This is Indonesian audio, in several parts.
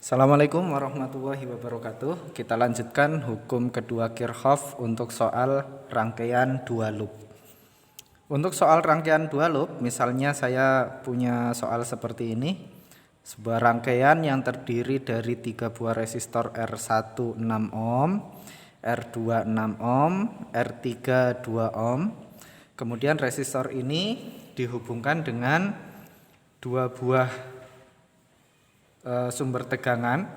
Assalamualaikum warahmatullahi wabarakatuh. Kita lanjutkan hukum kedua Kirchhoff untuk soal rangkaian dua loop. Untuk soal rangkaian dua loop, misalnya saya punya soal seperti ini. Sebuah rangkaian yang terdiri dari 3 buah resistor R1 6 ohm, R2 6 ohm, R3 2 ohm. Kemudian resistor ini dihubungkan dengan 2 buah sumber tegangan,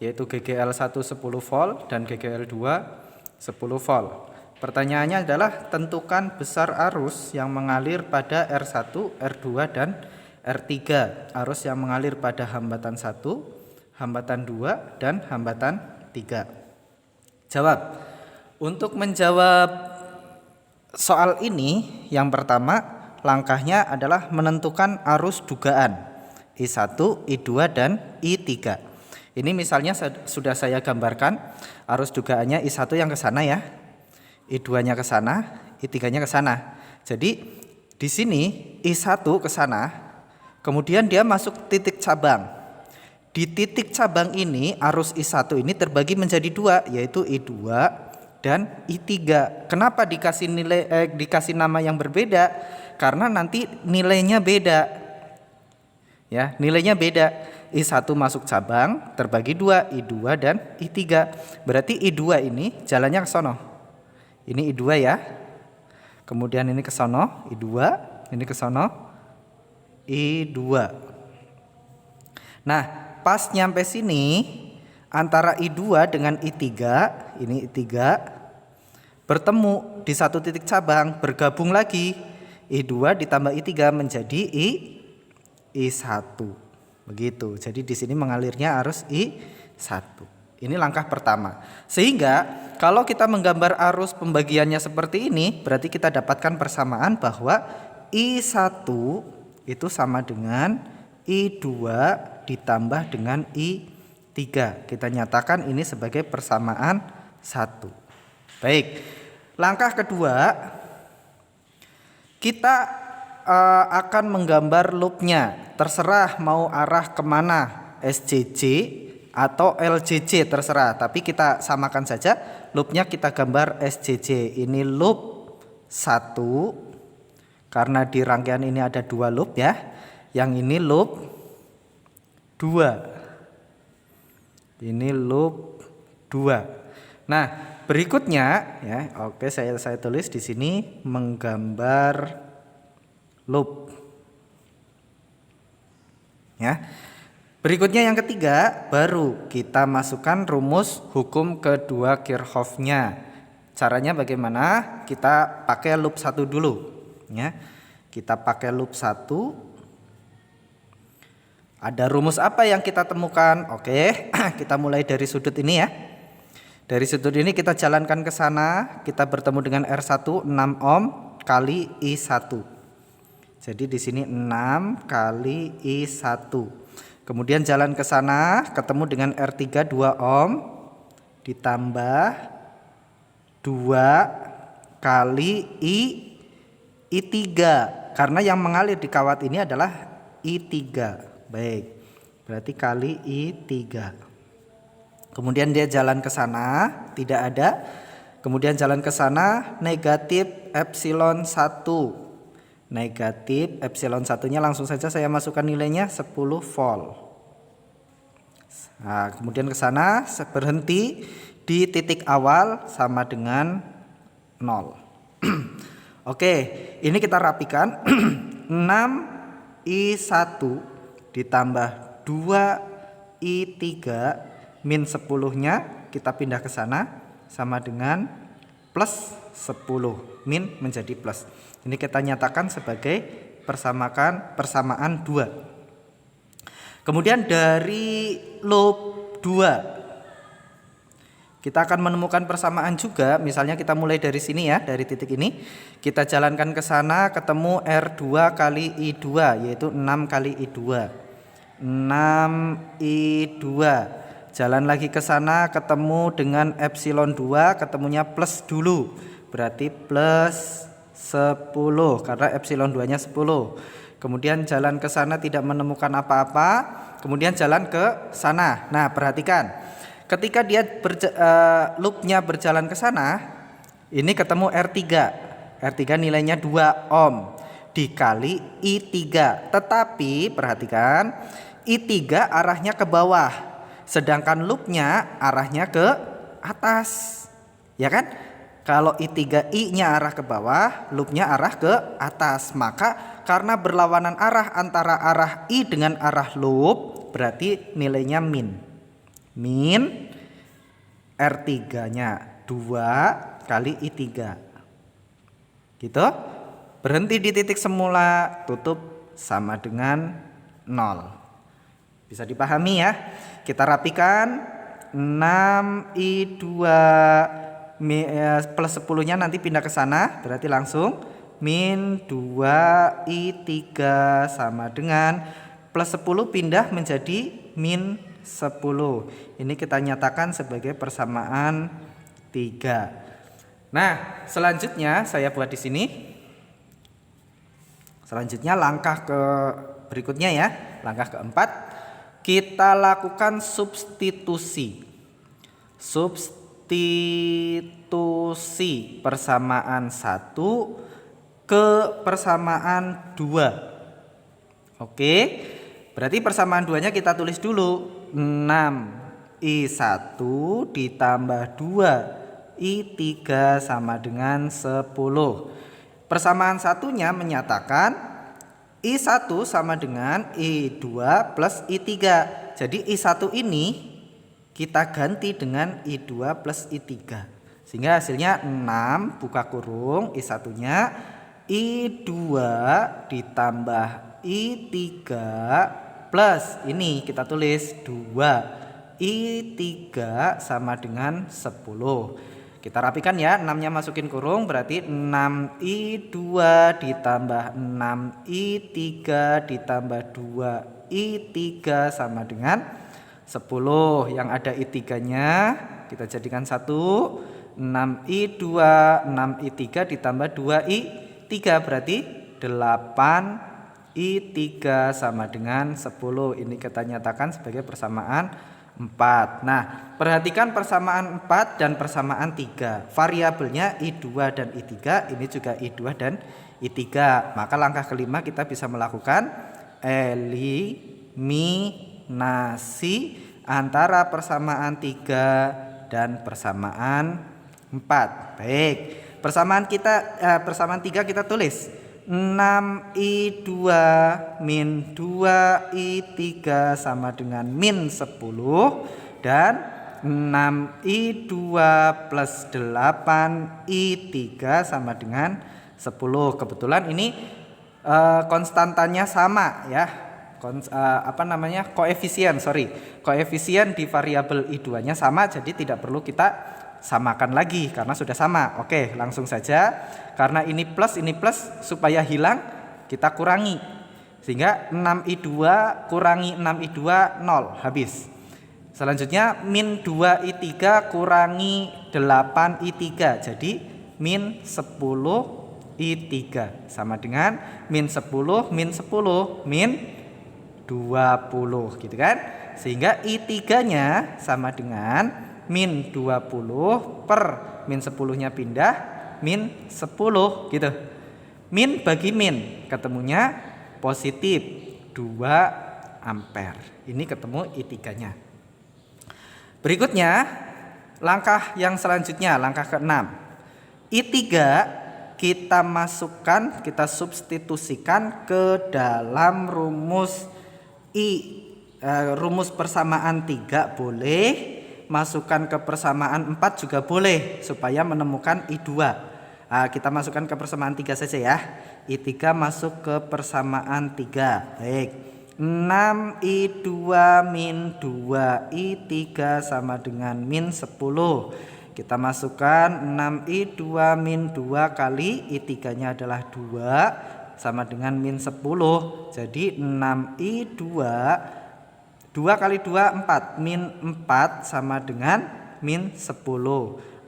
yaitu GGL1 10 volt dan GGL2 10 volt. Pertanyaannya adalah tentukan besar arus yang mengalir pada R1, R2 dan R3. Arus yang mengalir pada hambatan 1, hambatan 2 dan hambatan 3. Jawab. Untuk menjawab soal ini, yang pertama langkahnya adalah menentukan arus dugaan I1, I2 dan I3. Ini misalnya sudah saya gambarkan arus dugaannya I1 yang ke sana ya. I2-nya ke sana, I3-nya ke sana. Jadi di sini I1 ke sana, kemudian dia masuk titik cabang. Di titik cabang ini arus I1 ini terbagi menjadi 2, yaitu I2 dan I3. Kenapa dikasih nama yang berbeda? Karena nanti nilainya beda. Ya, nilainya beda. I1 masuk cabang terbagi 2, I2 dan I3. Berarti I2 ini jalannya ke sono. Ini I2 ya. Kemudian ini ke sono, I2, ini ke sono, I2. Nah, pas nyampe sini antara I2 dengan I3, ini I3 bertemu di satu titik cabang, bergabung lagi. I2 ditambah I3 menjadi I1. Begitu. Jadi di sini mengalirnya arus I1. Ini langkah pertama. Sehingga kalau kita menggambar arus pembagiannya seperti ini, berarti kita dapatkan persamaan bahwa I1 itu sama dengan I2 ditambah dengan I3. Kita nyatakan ini sebagai persamaan 1. Baik. Langkah kedua, kita akan menggambar loopnya. Terserah mau arah kemana, SJJ atau LJJ terserah. Tapi kita samakan saja, loopnya kita gambar SJJ. Ini loop 1, karena di rangkaian ini ada 2 loop ya. Yang ini loop 2. Ini loop 2. Nah, berikutnya ya, oke saya tulis di sini menggambar loop. Ya. Berikutnya yang ketiga, baru kita masukkan rumus hukum kedua Kirchhoff-nya. Caranya bagaimana? Kita pakai loop 1 dulu, ya. Kita pakai loop 1. Ada rumus apa yang kita temukan? Oke, kita mulai dari sudut ini ya. Dari sudut ini kita jalankan ke sana, kita bertemu dengan R1 6 ohm kali I1. Jadi di sini 6 kali I1. Kemudian jalan ke sana ketemu dengan R3 2 ohm ditambah 2 kali I3. Karena yang mengalir di kawat ini adalah I3. Baik. Berarti kali I3. Kemudian dia jalan ke sana, tidak ada. Kemudian jalan ke sana negatif epsilon 1. Negatif epsilon 1-nya langsung saja saya masukkan nilainya 10 volt. Nah, kemudian ke sana berhenti di titik awal sama dengan 0. Oke, ini kita rapikan. 6 I1 ditambah 2 I3 min 10-nya kita pindah ke sana sama dengan plus 10. Min menjadi plus. Ini kita nyatakan sebagai persamaan 2. Kemudian dari loop 2 kita akan menemukan persamaan juga. Misalnya kita mulai dari sini ya, dari titik ini. Kita jalankan ke sana ketemu R2 kali I2, yaitu 6 kali I2. 6 I2. Jalan lagi ke sana ketemu dengan epsilon 2, ketemunya plus dulu. Berarti plus 10 karena epsilon 2-nya 10. Kemudian jalan ke sana tidak menemukan apa-apa. kemudian jalan ke sana. Nah, perhatikan. Ketika dia loopnya berjalan ke sana, ini ketemu R3. R3 nilainya 2 ohm dikali I3. Tetapi perhatikan, I3 arahnya ke bawah, sedangkan loopnya arahnya ke atas. Ya kan? Kalau I3 I-nya arah ke bawah, loopnya arah ke atas. Maka karena berlawanan arah antara arah I dengan arah loop, berarti nilainya min. Min R3-nya 2 kali I3. Gitu. Berhenti di titik semula, tutup sama dengan 0. Bisa dipahami ya. Kita rapikan. 6I2 plus 10-nya nanti pindah ke sana, berarti langsung min 2I3 sama dengan plus 10 pindah menjadi min 10. Ini kita nyatakan sebagai persamaan 3. Nah, selanjutnya saya buat di sini. Selanjutnya langkah berikutnya ya, langkah keempat, kita lakukan substitusi. Substitusi persamaan 1 ke persamaan 2. Oke, berarti persamaan 2-nya kita tulis dulu. 6I1 ditambah 2I3 sama dengan 10. Persamaan satunya menyatakan I1 sama dengan I2 plus I3. Jadi I1 ini kita ganti dengan I2 plus I3. Sehingga hasilnya 6 buka kurung I1-nya I2 ditambah I3 plus ini kita tulis 2 I3 sama dengan 10. Kita rapikan ya, 6-nya masukin kurung berarti 6I2 ditambah 6I3 ditambah 2I3 sama dengan 10. Yang ada I3-nya kita jadikan 1. 6I2 6I3 ditambah 2I3 berarti 8I3 sama dengan 10. Ini kita nyatakan sebagai persamaan 4. Nah, perhatikan persamaan 4 dan persamaan 3. Variabelnya I2 dan I3, ini juga I2 dan I3. Maka langkah kelima kita bisa melakukan eliminasi antara persamaan 3 dan persamaan 4. Baik. Persamaan 3 kita tulis 6I2 min 2I3 sama dengan min 10 dan 6I2 plus 8I3 sama dengan 10. Kebetulan ini konstantanya sama ya. Koefisien di variabel I2-nya sama, jadi tidak perlu kita samakan lagi karena sudah sama. Oke, langsung saja. Karena ini plus supaya hilang kita kurangi. Sehingga 6I2 kurangi 6I2 0, habis. Selanjutnya min 2I3 kurangi 8I3, jadi min 10I3 sama dengan min 10 min 20 gitu kan. Sehingga I3-nya sama dengan min 20 per min 10-nya pindah min 10 gitu. Min bagi min ketemunya positif 2 ampere. Ini ketemu I3-nya. Berikutnya langkah yang selanjutnya, langkah ke-6. I3 kita masukkan, kita substitusikan ke dalam rumus rumus persamaan 3 boleh, masukkan ke persamaan 4 juga boleh supaya menemukan I2. Kita masukkan ke persamaan 3 saja ya. I3 masuk ke persamaan 3. Baik. 6I2 min 2I3 sama dengan min 10. Kita masukkan 6I2 min 2 kali I3-nya adalah 2 sama dengan min 10. Jadi 6I2 2 kali 2 4, min 4 sama dengan min 10.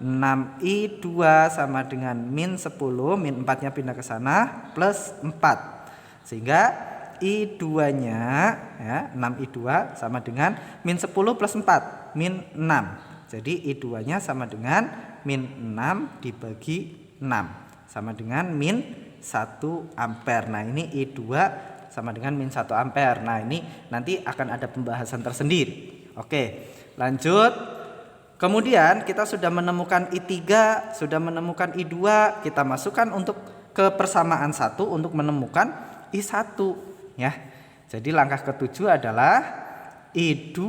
6I2 sama dengan min 10, min 4-nya pindah ke sana, plus 4. Sehingga I2-nya ya, 6I2 sama dengan min 10 plus 4, min 6. Jadi I2-nya sama dengan min 6 dibagi 6 sama dengan min 1 ampere. Nah, ini I2 sama dengan min 1 ampere. Nah, ini nanti akan ada pembahasan tersendiri. Oke, lanjut. Kemudian kita sudah menemukan I3, sudah menemukan I2, kita masukkan untuk ke persamaan 1 untuk menemukan I1 ya. Jadi langkah ketujuh adalah I2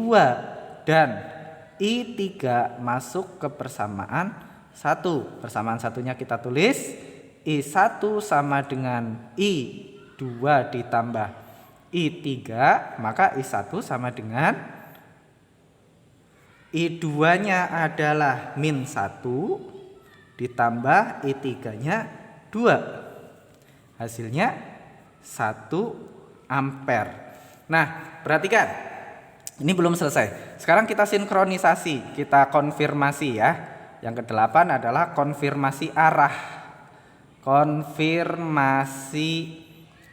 dan I3 masuk ke persamaan 1. Persamaan satunya kita tulis I1 sama dengan I2 ditambah I3, maka I1 sama dengan I2-nya adalah min 1 ditambah I3-nya 2. Hasilnya 1 ampere. Nah, perhatikan. Ini belum selesai. Sekarang kita sinkronisasi, kita konfirmasi ya. Yang ke-8 adalah konfirmasi arah. Konfirmasi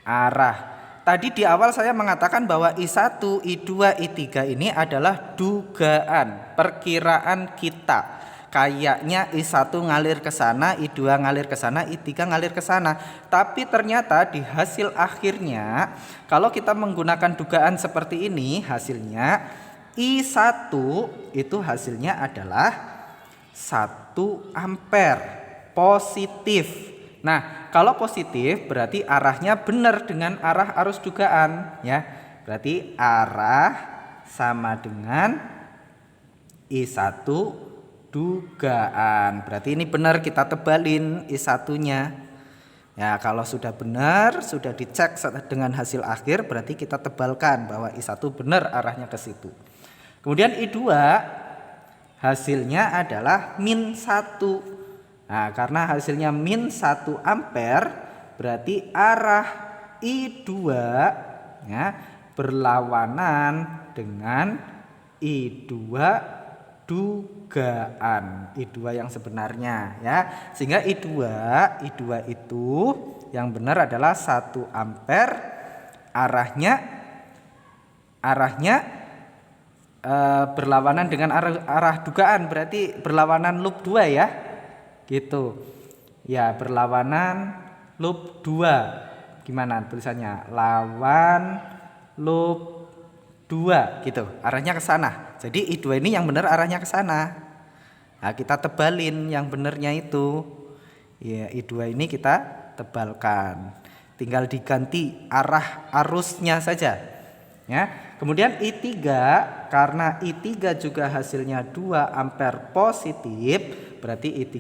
arah. Tadi di awal saya mengatakan bahwa I1, I2, I3 ini adalah dugaan, perkiraan kita. Kayaknya I1 ngalir ke sana, I2 ngalir ke sana, I3 ngalir ke sana. Tapi ternyata di hasil akhirnya kalau kita menggunakan dugaan seperti ini, hasilnya I1 itu hasilnya adalah 1 ampere positif. Nah, kalau positif berarti arahnya benar dengan arah arus dugaan ya. Berarti arah sama dengan I1 dugaan. Berarti ini benar, kita tebalin I1-nya. Ya, kalau sudah benar, sudah dicek dengan hasil akhir, berarti kita tebalkan bahwa I1 benar arahnya ke situ. Kemudian I2 hasilnya adalah min 1. Nah, karena hasilnya min 1 ampere, berarti arah I2 ya, berlawanan dengan I2 dugaan, I2 yang sebenarnya ya. Sehingga I2 itu yang benar adalah 1 ampere, arahnya berlawanan dengan arah dugaan, berarti berlawanan loop 2 ya. Gitu. Ya, berlawanan loop 2. Gimana tulisannya? Lawan loop 2 gitu. Arahnya ke sana. Jadi I2 ini yang benar arahnya ke sana. Nah, kita tebalin yang benarnya itu. Ya, I2 ini kita tebalkan. Tinggal diganti arah arusnya saja. Ya. Kemudian I3, karena I3 juga hasilnya 2 ampere positif, berarti I3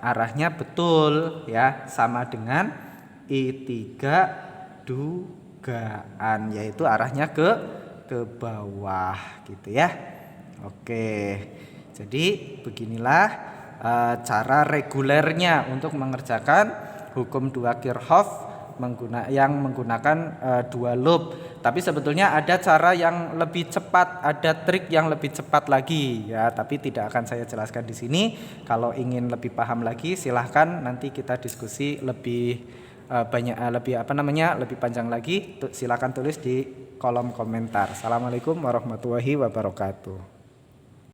arahnya betul ya, sama dengan I3 dugaan, yaitu arahnya ke bawah gitu ya. Oke. Jadi beginilah cara regulernya untuk mengerjakan hukum 2 Kirchhoff yang menggunakan 2 loop. Tapi sebetulnya ada cara yang lebih cepat, ada trik yang lebih cepat lagi ya, tapi tidak akan saya jelaskan di sini. Kalau ingin lebih paham lagi silahkan nanti kita diskusi lebih lebih panjang lagi. Silahkan tulis di kolom komentar. Assalamualaikum warahmatullahi wabarakatuh.